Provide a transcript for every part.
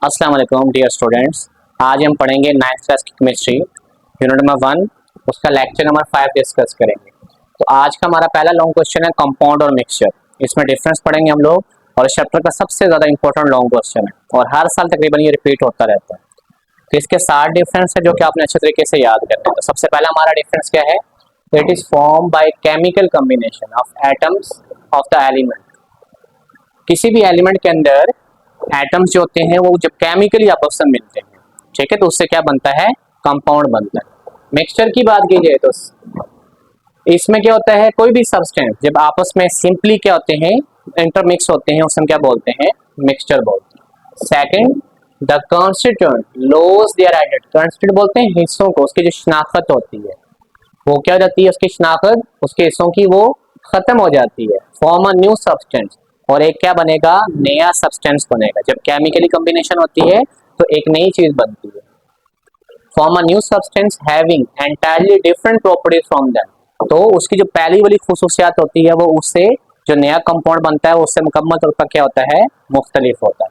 अस्सलाम वालेकुम dear students. आज हम पढ़ेंगे 9th क्लास की केमिस्ट्री यूनिट नंबर 1, उसका लेक्चर नंबर 5 डिस्कस करेंगे। तो आज का हमारा पहला लॉन्ग क्वेश्चन है कंपाउंड और मिक्सचर। इसमें डिफरेंस पढ़ेंगे हम लोग और इस चैप्टर का सबसे ज़्यादा इंपॉर्टेंट लॉन्ग क्वेश्चन है और हर साल तकरीबन ये रिपीट होता रहता है। तो इसके 7 डिफरेंस है जो कि आपने अच्छे तरीके से याद करना है। तो सबसे पहला हमारा डिफरेंस क्या है? It is form by chemical combination of atoms of the element. किसी भी एलिमेंट के अंदर एटम्स जो होते हैं वो जब केमिकली आपस में मिलते हैं, ठीक है, तो उससे क्या बनता है? कंपाउंड बनता है। मिक्सचर की बात की जाए तो इसमें क्या होता है? कोई भी सब्सटेंस जब आपस में सिंपली क्या होते हैं, इंटरमिक्स होते हैं, उसे हम क्या बोलते हैं? मिक्सचर बोलते हैं। Second, the constituent loss their identity. Constituent बोलते हैं हिस्सों को, उसकी जो शनाख्त होती है वो क्या हो जाती है? उसकी शनाख्त, उसके हिस्सों की वो खत्म हो जाती है। फॉर्म अ न्यू सब्सटेंस, और एक क्या बनेगा? नया सब्सटेंस बनेगा। जब केमिकली कॉम्बिनेशन होती है तो एक नई चीज बनती है। Form a new substance having entirely different properties from that. तो उसकी जो पहली वाली खुसूसियात होती है वो उससे जो नया कंपाउंड बनता है उससे मुकम्मल तौर पर क्या होता है? मुख्तलिफ होता है।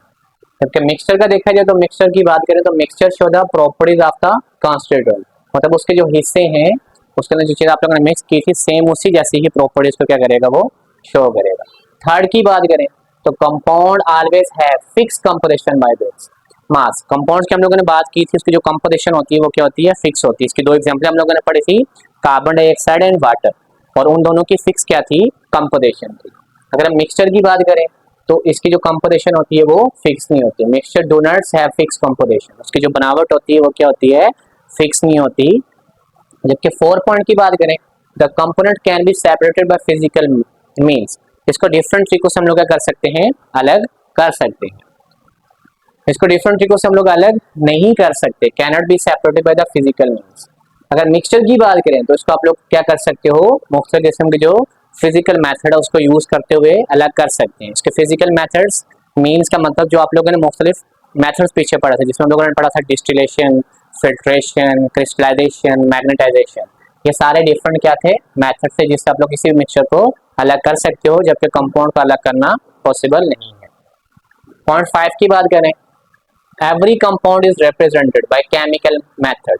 जबकि मिक्सचर का देखा जाए तो मिक्सचर की बात करें तो mixture show the properties of the constituent, मतलब उसके जो हिस्से हैं उसके अंदर जो चीज आप लोगों ने मिक्स की थी सेम उसी जैसी ही प्रॉपर्टीज को क्या करेगा? वो शो करेगा। थर्ड की बात करें तो compound always have fix composition by this mass. Compounds की हम लोगों ने बात की थी, उसकी जो कंपोजिशन होती है वो क्या होती है? फिक्स होती है। इसकी दो एग्जांपल हम लोगों ने पढ़ी थी, कार्बन डाइऑक्साइड एंड वाटर, और उन दोनों की फिक्स क्या थी? कंपोजिशन थी। अगर हम मिक्सचर की बात करें तो इसकी जो कंपोजिशन होती है वो फिक्स नहीं होती। Mixture do not have fix composition, उसकी जो बनावट होती है वो क्या होती है? फिक्स नहीं होती। जबकि 4 पॉइंट की बात करें, the component can be separated by physical means. इसको डिफरेंट तरीकों से हम लोग क्या कर सकते हैं? अलग कर सकते हैं। इसको डिफरेंट तरीकों से हम लोग अलग नहीं कर सकते, can not be separated by the physical means. अगर मिक्सचर की बात करें तो इसको आप लोग क्या कर सकते हो? मुख्तलिफ किस्म के जो फिजिकल मेथड है उसको यूज करते हुए अलग कर सकते हैं। इसके फिजिकल मेथड्स मींस का मतलब जो आप लोगों ने मुख्तलिफ मेथड्स पीछे पढ़ा था, जिसमें हम लोगों ने पढ़ा था डिस्टिलेशन, फिल्ट्रेशन, क्रिस्टलाइजेशन, मैग्नेटाइजेशन, ये सारे डिफरेंट क्या थे? मेथड थे जिससे आप लोग किसी भी मिक्सचर को अलग कर सकते हो, जबकि कंपाउंड को अलग करना पॉसिबल नहीं है। पॉइंट 5 की बात करें, every compound is represented by chemical method.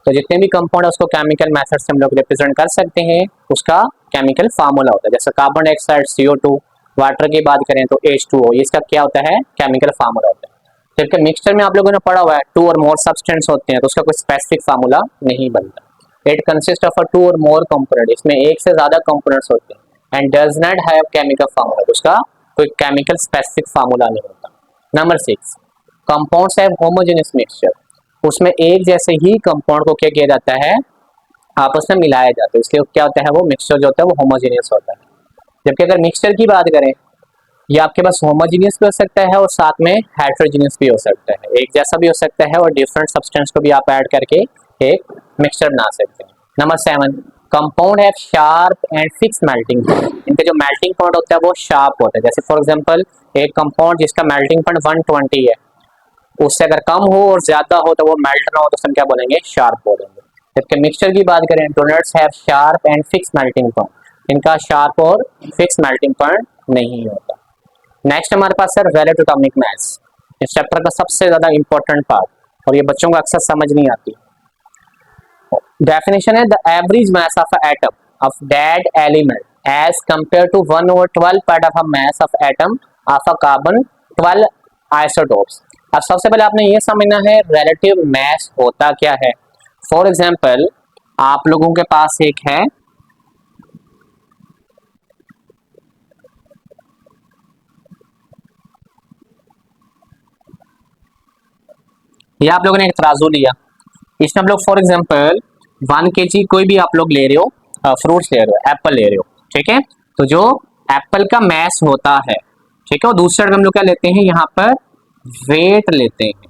तो जितने भी कंपाउंड है उसको केमिकल मेथड से हम लोग रिप्रेजेंट कर सकते हैं। उसका केमिकल फार्मूला होता है, जैसे कार्बन डाइऑक्साइड CO2, वाटर की बात करें तो H2O, इसका क्या होता है? केमिकल फार्मूला होता है। जबकि मिक्सचर में आप लोगों ने पढ़ा हुआ है 2 और मोर सब्सटेंस होते हैं तो उसका कोई स्पेसिफिक फार्मूला नहीं बनता। इट कंसिस्ट ऑफ 2 और मोर कंपोनेंट, इसमें एक से ज्यादा कंपोनेंट्स होते हैं। And does not have chemical formula, उसका कोई केमिकल स्पेसिफिक फार्मूला नहीं होता। Number 6, compounds have homogeneous mixture. उसमें एक जैसे ही कंपाउंड को क्या किया जाता है? आपस में मिलाया जाता है, इसलिए क्या होता है? वो मिक्सचर जो होता है वो होमोजेनियस होता है। जबकि अगर मिक्सचर की बात करें, ये आपके पास होमोजेनियस भी हो सकता है और साथ में हेटेरोजेनियस भी हो सकता है, एक जैसा भी हो सकता है और डिफरेंट सब्सटेंस को भी आप ऐड करके एक मिक्सचर बना सकते हैं। Number 7, compound have sharp and fix melting point. इनका जो मेल्टिंग पॉइंट होता है वो शार्प होता है। जैसे फॉर एग्जांपल एक कंपाउंड जिसका मेल्टिंग पॉइंट 120 है, उससे अगर कम हो और ज्यादा हो तो वो मेल्ट ना हो तो हम क्या बोलेंगे? शार्प बोलेंगे। जबकि मिक्सचर की बात करें, don't have sharp and fix melting point, इनका शार्प और फिक्स मेल्टिंग पॉइंट नहीं होता। नेक्स्ट हमारे पास है रिलेटिव एटॉमिक मास, इस चैप्टर का सबसे ज्यादा इंपॉर्टेंट पार्ट, और ये बच्चों को अक्सर समझ नहीं आती। डेफिनेशन है the average mass of a atom of that element as compare to 1/12 part of a mass of atom of a carbon 12 isotopes. अब सबसे पहले आपने ये समझना है रिलेटिव मास होता क्या है। फॉर एग्जांपल आप लोगों के पास एक है या आप लोगों ने एक तराजू लिया, इसमें हम लोग फॉर एग्जांपल 1 kg कोई भी आप लोग ले रहे हो, फ्रूट्स ले रहे हो, एप्पल ले रहे हो, ठीक है, तो जो एप्पल का मैस होता है, ठीक है, और दूसरे हम लोग क्या लेते हैं? यहाँ पर वेट लेते हैं।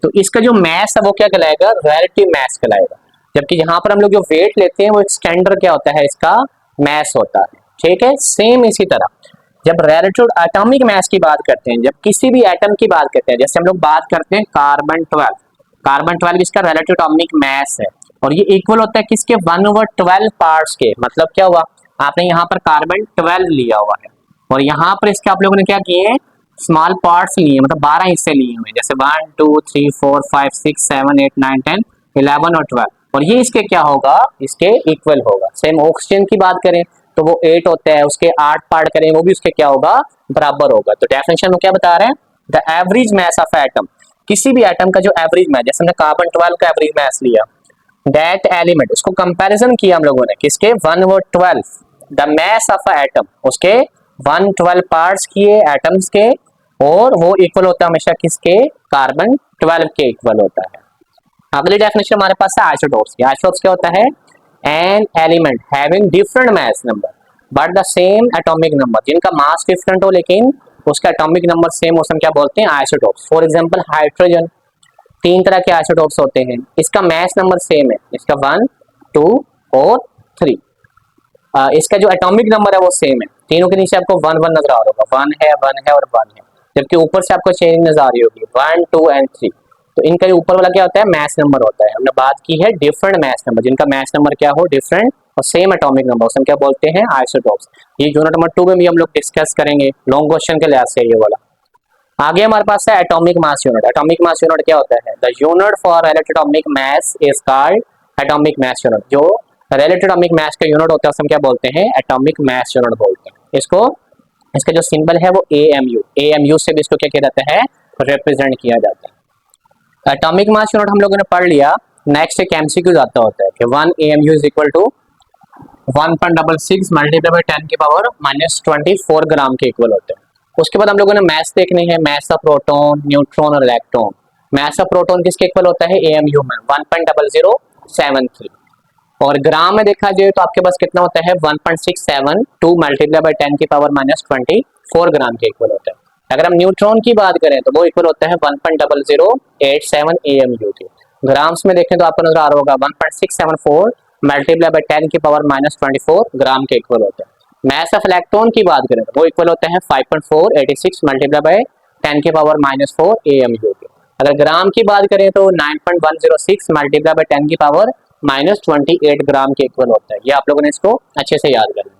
तो इसका जो मैस है वो क्या कहलाएगा? रिलेटिव मैस कहलाएगा। जबकि यहाँ पर हम लोग जो वेट लेते हैं वो एक स्टैंडर्ड क्या होता है? इसका मैस होता है, ठीक है। सेम इसी तरह जब रिलेटिव एटॉमिक मैस की बात करते हैं, जब किसी भी एटम की बात करते हैं, जैसे हम लोग बात करते हैं कार्बन 12 इसका रिलेटिव एटॉमिक मैस है और ये इक्वल होता है किसके? 1/12 पार्ट्स के। मतलब क्या हुआ? आपने यहाँ पर कार्बन 12 लिया हुआ है और यहाँ पर इसके आप लोगों ने क्या किए हैं? स्मॉल पार्ट्स लिए, मतलब 12 हिस्से लिए हुए, जैसे 1 2 3 4 5 6 7 8 9 10 11 और 12, और ये इसके क्या होगा, इसके इक्वल होगा। सेम ऑक्सीजन की बात करें तो वो 8 होता है, उसके 8 पार्ट करें वो भी उसके क्या होगा, बराबर होगा। तो डेफिनेशन में क्या बता रहे हैं, the average mass of atom, किसी भी एटम का जो एवरेज मास, जैसे हमने कार्बन 12 का एवरेज मास लिया, दैट एलिमेंट, उसको कंपैरिजन किया हम लोगों ने किसके, 1 और 12, द मास ऑफ एटम, उसके 112 पार्ट्स किए एटम्स के, और वो इक्वल होता है हमेशा किसके, कार्बन 12 के इक्वल होता है। अगली डेफिनेशन हमारे पास है आइसोटोप्स की। आइसोटोप्स क्या होता है, an element having different mass number but the same atomic number, जिनका मास डिफरेंट हो लेकिन उसका एटॉमिक नंबर सेम हो, हम क्या बोलते हैं, आइसोटोप्स। फॉर एग्जांपल हाइड्रोजन, 3 तरह के आइसोटोप्स होते हैं, इसका मास नंबर सेम है, इसका 1 2 और 3, इसका जो एटॉमिक नंबर है वो सेम है। तीनों के नीचे आपको 1 1 नजर आ रहा होगा, 1 है 1 है और 1 है, जबकि ऊपर से आपको चेंज नजर आ रही होगी 1 2 एंड 3। तो इनका जो ऊपर वाला क्या होता है, मैस नंबर होता है। हमने बात की है डिफरेंट मैस नंबर, जिनका मैस नंबर क्या हो, डिफरेंट और सेम एटॉमिक नंबर, उसे हम क्या बोलते हैं, आइसोटोप्स। ये यूनिट नंबर 2 में भी हम लोग डिस्कस करेंगे, लॉन्ग क्वेश्चन के लिहाज से ये वाला। आगे हमारे पास है atomic mass unit. Atomic mass unit क्या होता है, the unit for related atomic mass is called atomic mass unit. जो रिलेटेड एटॉमिक मास का यूनिट होता है उसे हम क्या बोलते हैं, एटॉमिक मास यूनिट बोलते हैं। इसको, इसका जो सिंबल है वो एएमयू से भी इसको क्या किया जाता है, रिप्रेजेंट किया जाता है। एटॉमिक मास यूनिट हम लोगों ने पढ़ लिया। नेक्स्ट एक एमसीक्यू आता होता है कि 1 AMU is equal to 1.66 multiply by 10 की पावर -24 ग्राम के इक्वल होते हैं। उसके बाद हम लोगों ने मैस देखनी है, मैस ऑफ प्रोटॉन, न्यूट्रॉन और इलेक्ट्रॉन। मैस ऑफ प्रोटॉन किसके इक्वल होता है, AMU में 1.0073, और ग्राम में देखा जाए तो आपके पास कितना होता है, 1.672 मल्टीप्लाई बाय 10 की पावर -24 ग्राम के इक्वल होता है। अगर हम न्यूट्रॉन की बात करें तो वो इक्वल होता है 1.0087 AMU के। ग्राम्स में देखें तो आपको नजर आ रहा होगा 1.674 मल्टीप्लाई बाय 10 की पावर -24 ग्राम के इक्वल होता है। मैस ऑफ इलेक्ट्रॉन की बात करें तो वो इक्वल होता है 5.486 मल्टीप्लाई बाय 10 की पावर -4 AMU के। अगर ग्राम की बात करें तो 9.106 मल्टीप्लाई बाय 10 की पावर -28 ग्राम के इक्वल होता है। ये आप लोगों ने इसको अच्छे से याद करना।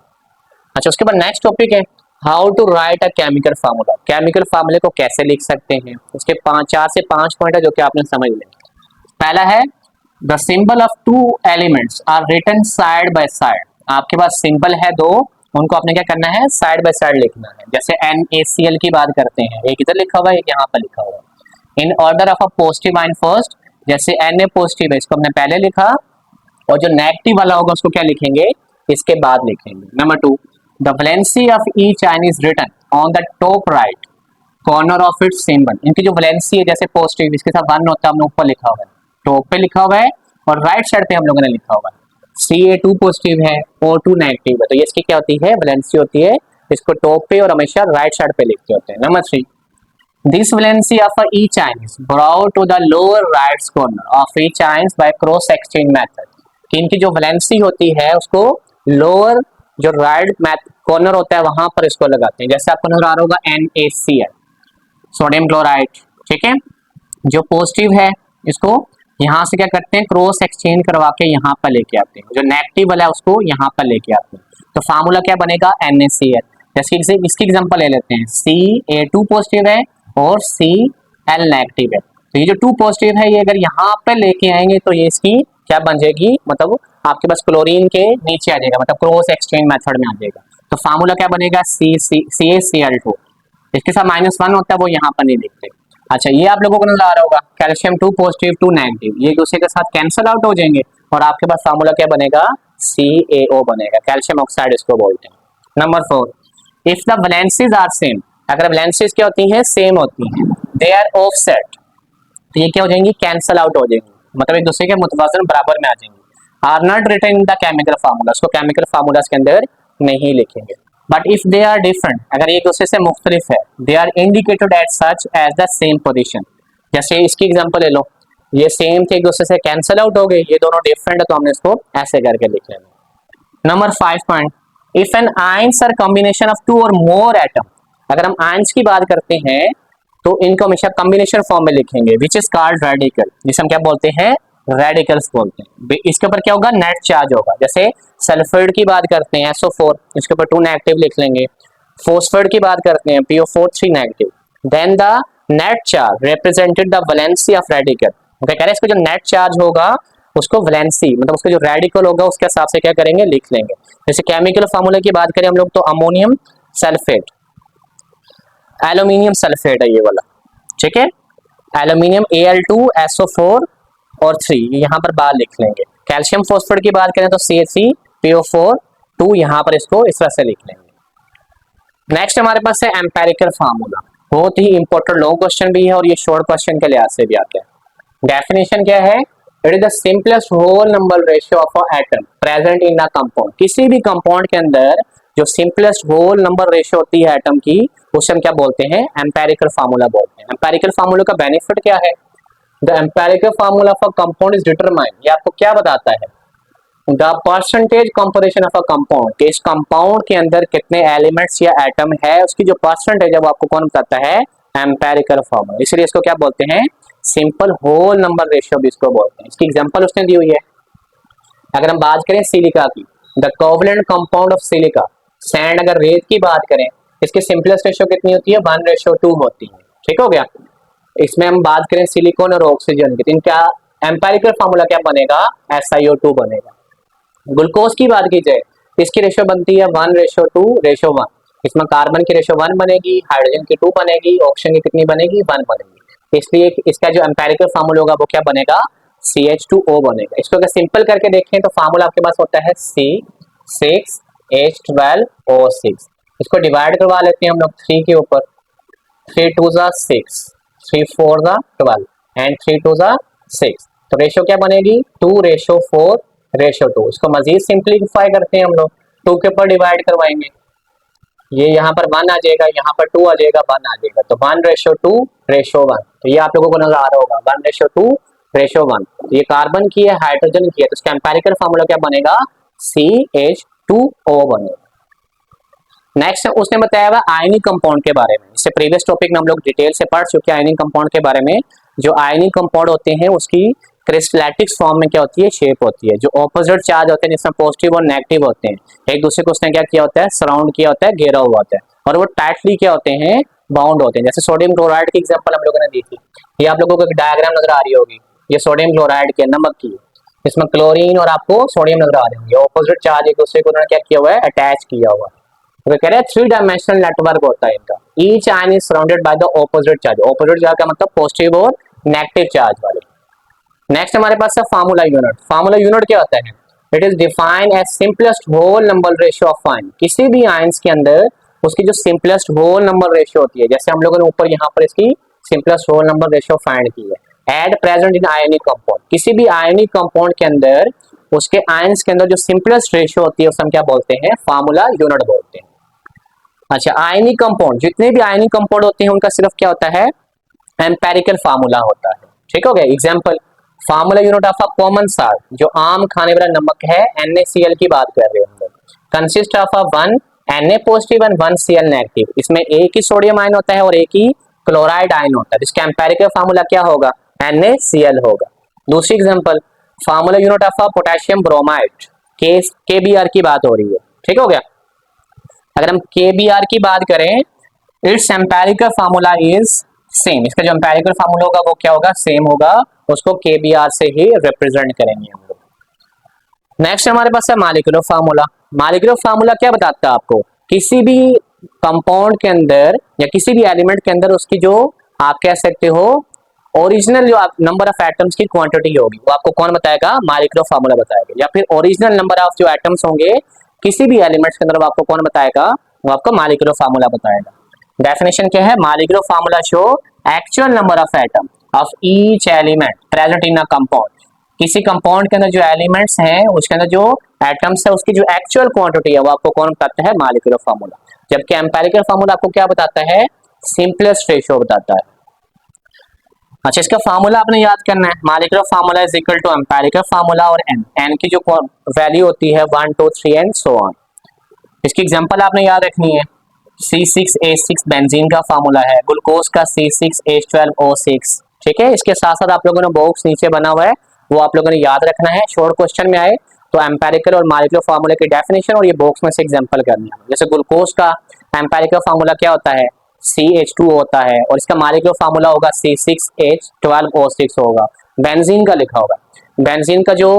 अच्छा, उसके बाद नेक्स्ट टॉपिक है how to write a chemical formula. Chemical फार्मूले को कैसे लिख सकते हैं, उसके 4 से 5 पॉइंट है जो कि आपने समझ लें। पहला है the symbol of 2 elements are written side by side. आपके पास सिंबल है 2, उनको आपने क्या करना है, साइड बाय साइड लिखना है। जैसे NaCl की बात करते हैं, एक इधर लिखा हुआ है एक यहाँ पर लिखा हुआ है। In order of a positive ion first, जैसे Na पॉजिटिव है इसको हमने पहले लिखा, और जो नेगेटिव वाला होगा उसको क्या लिखेंगे, इसके बाद लिखेंगे। Number 2, the valency of each ion is written on the top right corner of its symbol. इनकी जो वैलेंसी है, जैसे पॉजिटिव इसके साथ 1 होता है, हमने ऊपर लिखा हुआ है, टॉप पे लिखा हुआ है, और राइट साइड पे हम लोगों ने लिखा हुआ है। Ca2 पॉजिटिव है, O2 नेगेटिव है, तो ये इसकी क्या होती है, वैलेंसी होती है। इसको टॉप पे और हमेशा राइट साइड पे लिखते होते हैं। Number 3, this valency of each ion is brought to the lower right corner of each ion by cross exchange method। कि इनकी जो वैलेंसी होती है उसको लोअर जो राइट कॉर्नर होता है वहां पर इसको लगाते हैं। जैसे आपको नजर आ रहा होगा NaCl, सोडियम क्लोराइड, ठीक है। जो पॉजिटिव है इसको यहाँ से क्या करते हैं, क्रॉस एक्सचेंज करवा के यहाँ पर लेके आते हैं। जो नेगेटिव वाला है उसको यहाँ पर लेके आते हैं। तो फार्मूला क्या बनेगा, NaCl। जैसे इसकी एग्जांपल ले लेते हैं, Ca2 पॉजिटिव है और Cl नेगेटिव है। तो ये जो 2 पॉजिटिव है ये अगर यहाँ पे लेके आएंगे तो ये इसकी क्या बन जाएगी, मतलब आपके पास क्लोरीन के नीचे आ जाएगा, मतलब क्रॉस एक्सचेंज मेथड में आ जाएगा। तो फार्मूला क्या बनेगा, CaCl2। इसके साथ -1 होता है वो यहाँ पर नहीं लिखते। अच्छा, ये आप लोगों को नजर आ रहा होगा कैल्शियम 2 पॉजिटिव 2 नेगेटिव, ये दूसरे के साथ कैंसिल आउट हो जाएंगे और आपके पास फार्मूला क्या बनेगा, CaO बनेगा, कैल्शियम ऑक्साइड इसको बोलते हैं। Number 4, if the valencies are same, अगर वैलेंसीज क्या होती हैं, सेम होती हैं, दे आर ऑफसेट, तो ये क्या हो जाएंगी, कैंसिल आउट हो जाएंगी, मतलब एक दूसरे के मुतवाज़िन बराबर में आ जाएंगे। Are not written in the chemical formula, उसको केमिकल फार्मूलाज के अंदर नहीं लिखेंगे। But if they are different, अगर एक दूसरे से मुख्तलिफ है, they are indicated at such as the same position. जैसे इसकी एग्जांपल ले लो, ये सेम थे, एक दूसरे से कैंसिल आउट हो गए, ये दोनों डिफरेंट है तो हमने इसको ऐसे करके लिख लेना। Number 5 point, if an ions are combination of 2 और मोर एटम, अगर हम आयंस की बात करते हैं तो इनको हमेशा कॉम्बिनेशन फॉर्म में लिखेंगे, विच इज कॉल्ड रेडिकल, जिसे हम क्या बोलते हैं, रेडिकल्स बोलते हैं। इसके ऊपर क्या होगा, नेट चार्ज होगा। जैसे सल्फाइड की बात करते हैं SO4, इसके ऊपर 2 नेगेटिव लिख लेंगे। फॉस्फेट की बात करते हैं PO4 3 negative. Then the net charge represented the valency of radical. Okay, कह रहे हैं इसका जो नेट चार्ज होगा उसको वैलेंसी मतलब उसका जो रेडिकल होगा उसके हिसाब से क्या करेंगे, लिख लेंगे। जैसे केमिकल फार्मूला की बात करें हम लोग तो अमोनियम सल्फेट, एल्यूमिनियम सल्फेट है ये वाला, ठीक है, एल्यूमिनियम Al2SO4 और 3 यहाँ पर बाहर लिख लेंगे। कैल्शियम फॉस्फेट की बात करें तो CH3PO4 2 यहाँ पर इसको इस तरह से लिख लेंगे। नेक्स्ट हमारे पास है एम्पेरिकल फार्मूला, बहुत ही इंपॉर्टेंट लॉन्ग क्वेश्चन भी है और ये शॉर्ट क्वेश्चन के लिहाज से भी आता है। डेफिनेशन क्या है, it is the simplest whole number ratio of a atom present in a compound. किसी भी कंपाउंड के अंदर जो सिंपलेस्ट होल नंबर रेशियो होती है एटम की, उसे हम क्या बोलते हैं, एम्पेरिकल फार्मूला बोलते हैं। एम्पेरिकल फार्मूला का बेनिफिट क्या है, the empirical formula of a compound is determine, ये आपको क्या बताता है, the percentage composition of a compound, कि इस कंपाउंड के अंदर कितने एलिमेंट्स या एटम है उसकी जो परसेंटेज है वो आपको कौन बताता है, एम्पेरिकल फार्मूला। इसलिए इसको क्या बोलते हैं, सिंपल होल नंबर रेशियो भी इसको बोलते हैं। इसकी एग्जांपल उसने दी हुई है। अगर हम बात करें सिलिका की, the covalent compound of silica, sand अगर रेत की बात करें, इसकी सिंपलेस्ट रेशियो कितनी होती है, 1:2 होती है, ठीक हो गया। इसमें हम बात करें सिलिकॉन और ऑक्सीजन की, तो इनका एम्पेरिकल फार्मूला क्या बनेगा, SiO2 बनेगा। ग्लूकोज की बात की जाए, इसकी रेशियो बनती है 1:2:1। इसमें कार्बन की रेशियो 1 बनेगी, हाइड्रोजन की 2 बनेगी, ऑक्सीजन की कितनी बनेगी, 1 बनेगी। इसलिए इसका जो एम्पेरिकल फार्मूला होगा वो क्या बनेगा, CH2O बनेगा। इसको अगर सिंपल करके देखें तो फार्मूला आपके पास होता है C6H12O6। इसको डिवाइड करवा लेते हैं हम लोग 3 के ऊपर, 3 2 6, 3 4 12 एंड 3 2 6। तो रेशियो क्या बनेगी, 2:4:2। इसको मजीद सिंप्लीफाई करते हैं हम लोग, 2 के ऊपर डिवाइड करवाएंगे, ये यहाँ पर 1 आ जाएगा, यहाँ पर 2 आ जाएगा, 1 आ जाएगा, तो 1:2:1। तो ये आप लोगों को नजर आ रहा होगा 1:2:1। ये कार्बन की है, हाइड्रोजन की है, तो इसका एम्पेरिकल फार्मूला क्या बनेगा, CH2O बनेगा। नेक्स्ट उसने बताया हुआ आयनिक कंपाउंड के बारे में। इससे प्रीवियस टॉपिक में हम लोग डिटेल से पढ़ चुके हैं आयनिक कंपाउंड के बारे में। जो आयनिक कंपाउंड होते हैं उसकी क्रिस्टलैटिक फॉर्म में क्या होती है, शेप होती है। जो ऑपोजिट चार्ज होते हैं जिसमें पॉजिटिव और नेगेटिव होते हैं, एक दूसरे को उसने क्या किया होता है, सराउंड किया होता है, घेरा हुआ होता है, और वो टाइटली क्या होते हैं, बाउंड होते हैं। जैसे सोडियम क्लोराइड की एग्जांपल हम लोगों ने दी थी, ये आप लोगों को एक डायग्राम नजर आ रही होगी, ये सोडियम क्लोराइड के नमक की, इसमें क्लोरीन और आपको सोडियम नजर आ रहे होंगे, ऑपोजिट चार्ज एक दूसरे को उन्होंने क्या किया हुआ है, अटैच किया हुआ है। तो कह रहे हैं 3 डायमेंशनल नेटवर्क होता है इनका। Each ion is surrounded by the opposite charge. Opposite charge का मतलब पॉजिटिव और नेगेटिव चार्ज वाले। नेक्स्ट हमारे पास है फार्मूला यूनिट। फार्मूला यूनिट क्या होता है, it is defined as simplest whole number ratio of ion. किसी भी आयन्स के अंदर उसकी जो सिंपलेस्ट होल नंबर रेशियो होती है, जैसे हम लोगों ने ऊपर यहाँ पर इसकी simplest whole number ratio find की है, at present in ionic compound. किसी भी आयनिक कंपाउंड के अंदर उसके आयन्स के अंदर जो सिंपलेस्ट रेशियो होती है उसे हम क्या बोलते हैं, फार्मूला यूनिट बोलते हैं। अच्छा, आयनिक कंपाउंड, जितने भी आयनिक कंपाउंड होते हैं उनका सिर्फ क्या होता है, एम्पेरिकल फार्मूला होता है, ठीक हो गया। Example, formula unit of a common salt, जो आम खाने वाला नमक है, NaCl की बात कर रहे हैं हम लोग, consist of a 1 Na positive and 1 Cl negative. इसमें एक ही सोडियम आयन होता है और एक ही क्लोराइड आयन होता है। इसका एम्पेरिकल फार्मूला क्या होगा, NaCl होगा। दूसरी example, formula unit of a potassium bromide, KBr की बात हो रही है, ठीक हो गया। अगर हम KBr की बात करें, it's empirical formula is same. इसका जो एम्पेरिकल फार्मूला होगा वो क्या होगा, सेम होगा, उसको KBr से ही रिप्रेजेंट करेंगे हम लोग। नेक्स्ट हमारे पास है मॉलिक्यूलर फार्मूला। मॉलिक्यूलर फार्मूला क्या बताता है आपको, किसी भी कंपाउंड के अंदर या किसी भी एलिमेंट के अंदर उसकी जो आप कह सकते हो ओरिजिनल जो नंबर ऑफ एटम्स की क्वांटिटी होगी वो आपको कौन बताएगा, मॉलिक्यूलर फार्मूला बताएगा। या फिर ओरिजिनल नंबर ऑफ जो एटम्स होंगे किसी भी एलिमेंट्स के अंदर वो आपको कौन बताएगा, वो आपको मॉलिक्यूलर फार्मूला बताएगा। डेफिनेशन क्या है, molecular formula show actual number of atom of each element present in a compound. किसी कंपाउंड के अंदर जो एलिमेंट्स हैं उसके अंदर जो एटम्स है उसकी जो एक्चुअल क्वांटिटी है वो आपको कौन बताता है, मॉलिक्यूलर फार्मूला। जबकि एम्पेरिकल फार्मूला आपको क्या बताता है, सिंपलेस्ट रेशियो बताता है। अच्छा, इसका फार्मूला आपने याद करना है, molecular formula is equal to empirical formula और n की जो वैल्यू होती है 1 2 3 एंड सो ऑन। इसकी एग्जांपल आपने याद रखनी है, C6H6 बेंजीन का फार्मूला है, ग्लूकोज का C6H12O6, ठीक है। इसके साथ साथ आप लोगों ने बॉक्स नीचे बना हुआ है वो आप लोगों ने याद रखना है। शॉर्ट क्वेश्चन में आए तो एम्पेरिकल और मॉलिक्यूलर फार्मूला की डेफिनेशन और ये बॉक्स में से एग्जांपल करनी है। जैसे ग्लूकोज का एम्पेरिकल फार्मूला क्या होता है, CH2 होता है और इसका मॉलिक्यूलर फार्मूला होगा C6H12O6 होगा। बेंजीन का लिखा होगा, बेंजीन का जो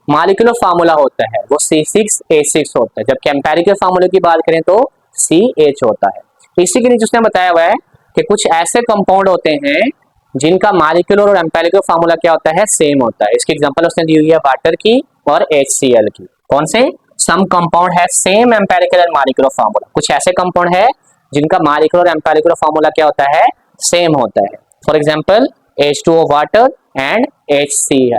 मॉलिक्यूलर फार्मूला होता है वो C6H6 होता है, जबकि एम्पिरिकल फार्मूले की बात करें तो CH होता है। इसी के नीचे उसने बताया हुआ है कि कुछ ऐसे कंपाउंड होते हैं जिनका मॉलिक्यूलर और एम्पिरिकल फार्मूला क्या होता है, सेम होता है। इसकी एग्जांपल उसने दी हुई है वाटर की और HCl की। कौन से? सम कंपाउंड है same empirical and molecular formula. कुछ ऐसे कंपाउंड है जिनका मॉलिक्यूलर और एम्पिरिकल फार्मूला क्या होता है, सेम होता है। For example H2O water and HCl।